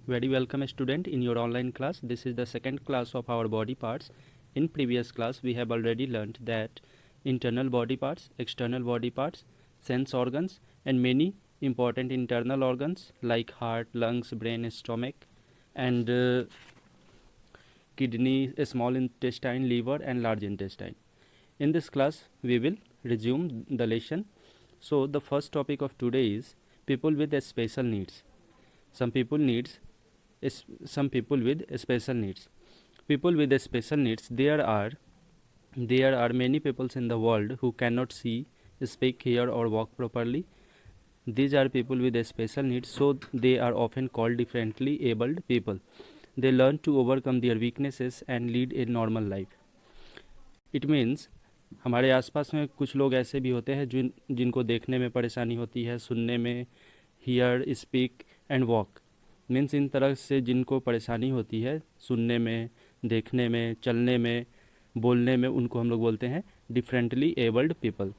Very welcome student in your online class. This is the second class of our body parts. In previous class we have already learned that internal body parts, external body parts, sense organs and many important internal organs like heart, lungs, brain, stomach and kidney, small intestine, liver and large intestine. In this class we will resume the lesson. So the first topic of today is people with special needs. Some people with special needs. People with special needs, there are many peoples in the world who cannot see, speak, hear or walk properly. These are people with special needs, so they are often called differently abled people. They learn to overcome their weaknesses and lead a normal life. It means हमारे आसपास में कुछ लोग ऐसे भी होते हैं जिनको देखने में परेशानी होती है, सुनने में, here, speak and walk means in तरह से जिनको परेशानी होती है सुनने में, देखने में, चलने में, बोलने में, उनको हम लोग बोलते हैं डिफरेंटली एबल्ड पीपल.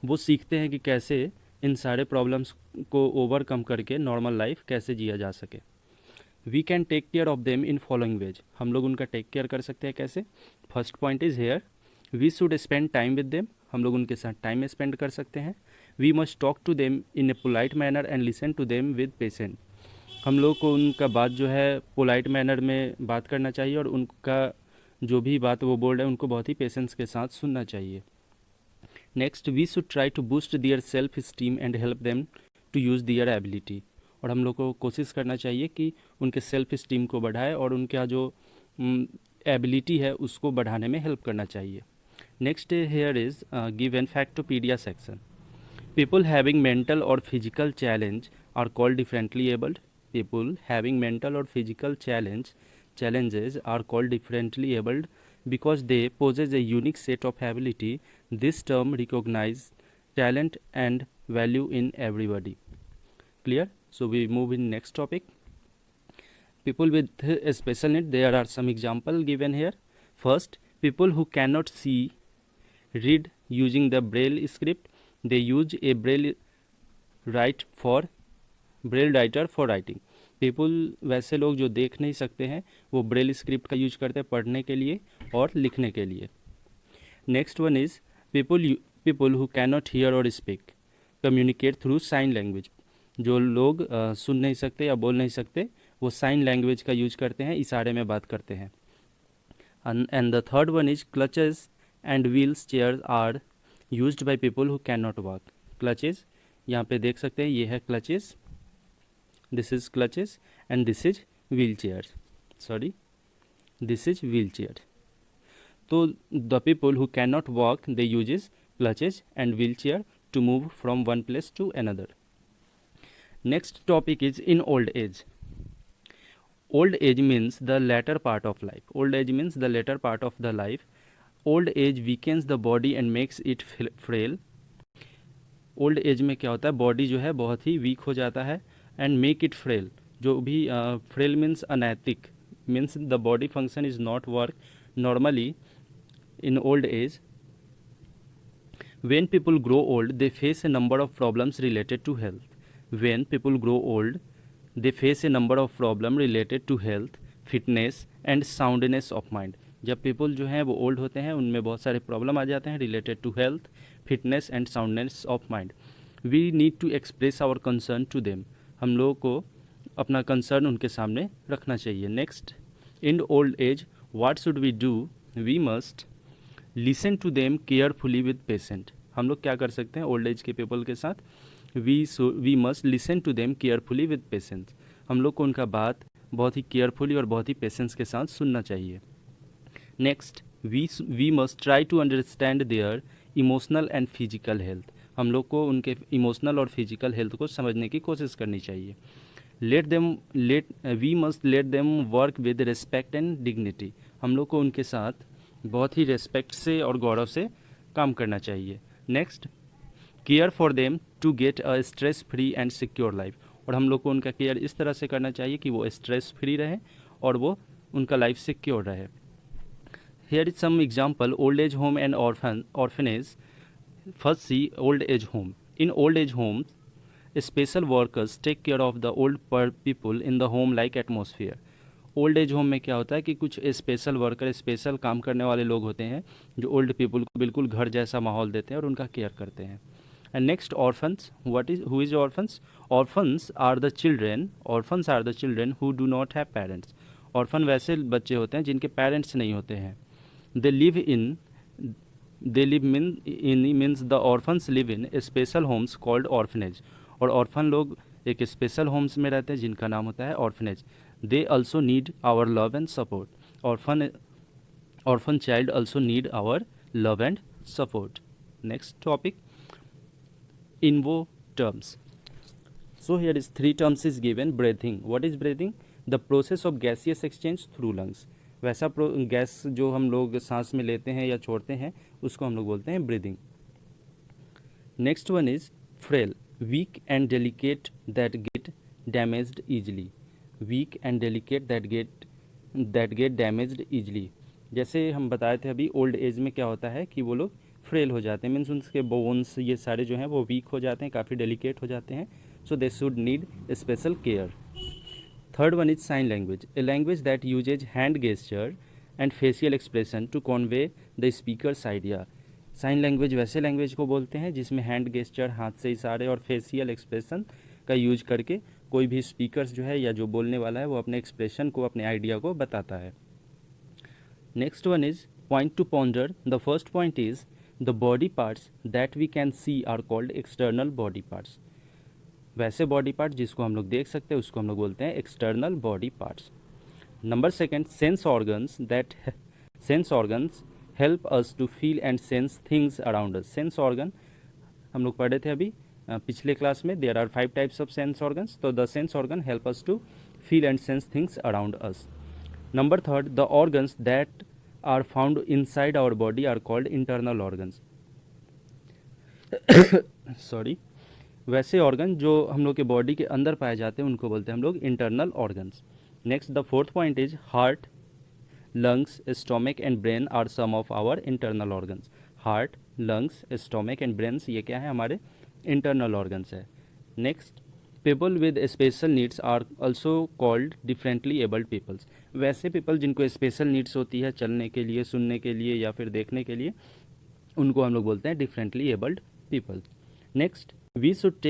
वो सीखते हैं कि कैसे इन सारे प्रॉब्लम्स को ओवरकम करके नॉर्मल लाइफ कैसे जिया जा सके. We can take care of them in following ways. हम लोग उनका टेक केयर कर सकते हैं कैसे. First point is here, we should spend time with them. हम लोग उनके साथ टाइम स्पेंड कर सकते हैं. We must talk to them in a polite manner and listen to them with patient. हम लोग को उनका बात जो है पोलाइट मैनर में बात करना चाहिए और उनका जो भी बात वो बोल रहे हैं उनको बहुत ही पेशेंस के साथ सुनना चाहिए. Next, we should try to boost their self esteem and help them to use their ability. और हम लोग को कोशिश करना चाहिए कि उनके सेल्फ स्टीम को बढ़ाए और उनका जो एबिलिटी है उसको बढ़ाने में हेल्प करना चाहिए. Next here is give an factopedia section. People having mental or physical challenge are called differently abled. People having mental or physical challenges are called differently abled because they possess a unique set of ability. This term recognizes talent and value in everybody. Clear? So we move in next topic. People with a special need, there are some example given here. First, people who cannot see, read using the braille script. They use a braille writer for writing. People वैसे लोग जो देख नहीं सकते हैं वो Braille script का use करते हैं पढ़ने के लिए और लिखने के लिए. Next one is people who cannot hear or speak communicate through sign language. जो लोग सुन नहीं सकते या बोल नहीं सकते वो साइन लैंग्वेज का यूज करते हैं, इशारे में बात करते हैं. And the third one is clutches and wheels chair are used by people who can not walk. Clutches यहाँ पे देख सकते हैं, ये है clutches, this is clutches and this is wheel chair. This is wheel chair. तो the people who can not walk they uses clutches and wheel chair to move from one place to another. Next topic is in old age. Old age means the latter part of life. Old age means the latter part of the life. Old age weakens the body and makes it frail. Old age में क्या होता है, body जो है बहुत ही week हो जाता है and make it frail. जो भी frail means अनैतिक, means the body function is not work normally in old age. When people grow old, they face a number of problems related to health. When people grow old, they face a number of problems related to health, fitness and soundness of mind. जब people जो हैं वो old होते हैं उनमें बहुत सारे problem आ जाते हैं related to health, fitness and soundness of mind. We need to express our concern to them. हम लोगों को अपना कंसर्न उनके सामने रखना चाहिए. Next, in old age what should we do. We must listen to them carefully with patient. हम लोग क्या कर सकते हैं ओल्ड एज के पीपल के साथ, we must listen to them carefully with patience. हम लोग को उनका बात बहुत ही केयरफुली और बहुत ही पेशेंस के साथ सुनना चाहिए. Next, we must try to understand their emotional and physical health. हम लोग को उनके इमोशनल और फिजिकल हेल्थ को समझने की कोशिश करनी चाहिए. We must let them work with respect and dignity. हम लोग को उनके साथ बहुत ही रिस्पेक्ट से और गौरव से काम करना चाहिए. Next, care for them to get a stress free and secure life. और हम लोग को उनका केयर इस तरह से करना चाहिए कि वो स्ट्रेस फ्री रहे और वो उनका लाइफ सिक्योर रहे. Here is some example. Old age home and orphanage. First see old age home. In old age homes special workers take care of the old people in the home like atmosphere. Old age home में क्या होता है कि कुछ special worker, special काम करने वाले लोग होते हैं जो ओल्ड पीपल को बिल्कुल घर जैसा माहौल देते हैं और उनका केयर करते हैं। And next, orphans. What is who is orphans? Orphans are the children who do not have parents. Orphan वैसे बच्चे होते हैं जिनके पेरेंट्स नहीं होते हैं। They live in they live means the orphans live in special homes called orphanage. और orphan लोग एक स्पेशल होम्स में रहते हैं जिनका नाम होता है orphanage. They also need our love and support. Orphan child also need our love and support. Next topic, इन्वो terms. So here is 3 terms is given. Breathing. What is breathing? The process of gaseous exchange through lungs. वैसा gas जो हम लोग सांस में लेते हैं या छोड़ते हैं उसको हम लोग बोलते हैं breathing. Next one is frail, weak and delicate that get damaged easily. Weak and delicate that get damaged easily. जैसे हम बताए थे अभी, ओल्ड एज में क्या होता है कि वो लोग फ्रेल हो जाते हैं, मीन्स उनके बोन्स ये सारे जो हैं वो वीक हो जाते हैं, काफ़ी डेलिकेट हो जाते हैं। So they should need special care. Third one is sign language, a language that uses hand gesture and facial expression to convey the speaker's idea. Sign language वैसे लैंग्वेज को बोलते हैं जिसमें हैंड गेस्चर, हाथ से इशारे और फेशियल एक्सप्रेशन का यूज करके कोई भी स्पीकर्स जो है या जो बोलने वाला है वो अपने एक्सप्रेशन को, अपने आइडिया को बताता है। Next one is point to ponder. The first point is the body parts that we can see are called external body parts. वैसे बॉडी पार्ट जिसको हम लोग देख सकते हैं उसको हम लोग बोलते हैं external body parts. Number second, sense organs help us to feel and sense things around us. Sense organ हम लोग पढ़े थे अभी पिछले क्लास में, there are 5 types of sense organs. तो the sense organ help us to feel and sense things around us. Number third, the organs that are found inside our body are called internal organs. Sorry, वैसे organ जो हम लोग के body के अंदर पाए जाते हैं उनको बोलते हैं हम लोग internal organs. Next, the fourth point is heart, lungs, stomach and brain are some of our internal organs. Heart, lungs, stomach and brains ये क्या है? हमारे इंटरनल ऑर्गन्स है। Next, people with special needs are also called differently abled peoples. वैसे people जिनको special needs होती है चलने के लिए, सुनने के लिए या फिर देखने के लिए, उनको हम लोग बोलते हैं differently abled people. Next, we should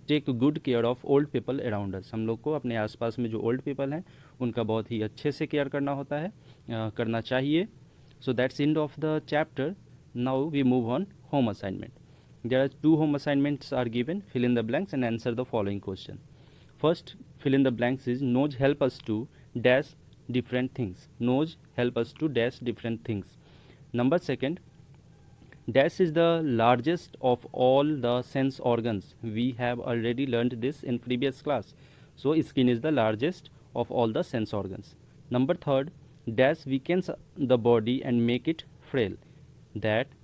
take good care of old people around us. हम लोग को अपने आसपास में जो ओल्ड पीपल हैं उनका बहुत ही अच्छे से केयर करना होता है, करना चाहिए। So that's end of the chapter. Now we move on home assignment. There are 2 home assignments are given. Fill in the blanks and answer the following question. First, fill in the blanks is nose help us to dash different things. Nose help us to dash different things. Number second, dash is the largest of all the sense organs. We have already learned this in previous class. So skin is the largest of all the sense organs. Number third, dash weakens the body and make it frail. That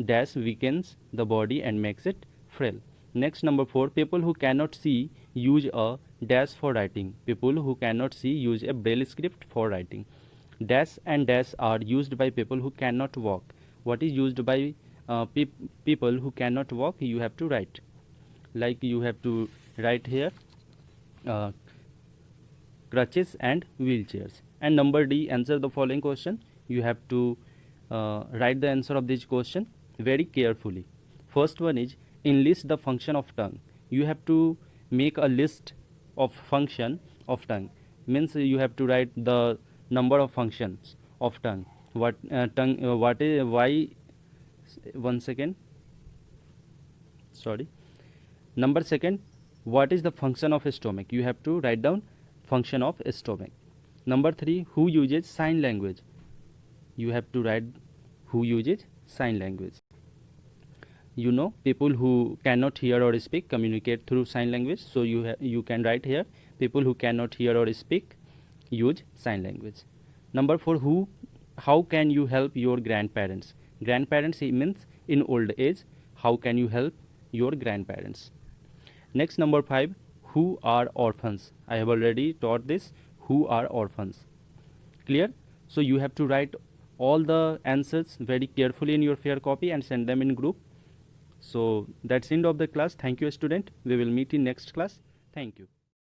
dash weakens the body and makes it frail. Next, number 4, people who cannot see use a dash for writing. People who cannot see use a braille script for writing. Dash and dash are used by people who cannot walk. What is used by people who cannot walk? You have to write, like you have to write here crutches and wheelchairs. And number D, answer the following question. You have to write the answer of this question very carefully. First one is enlist the function of tongue. You have to make a list of function of tongue. Means you have to write the number of functions of tongue. Why? One second. Sorry. Number second, what is the function of stomach? You have to write down function of stomach. Number 3, who uses sign language? You have to write who uses sign language. You know, people who cannot hear or speak communicate through sign language. So you can write here people who cannot hear or speak use sign language. Number 4, how can you help your grandparents? Grandparents means in old age. How can you help your grandparents? Next, number 5, who are orphans? I have already taught this. Who are orphans? Clear? So you have to write all the answers very carefully in your fair copy and send them in group. So that's end of the class. Thank you, student. We will meet in next class. Thank you.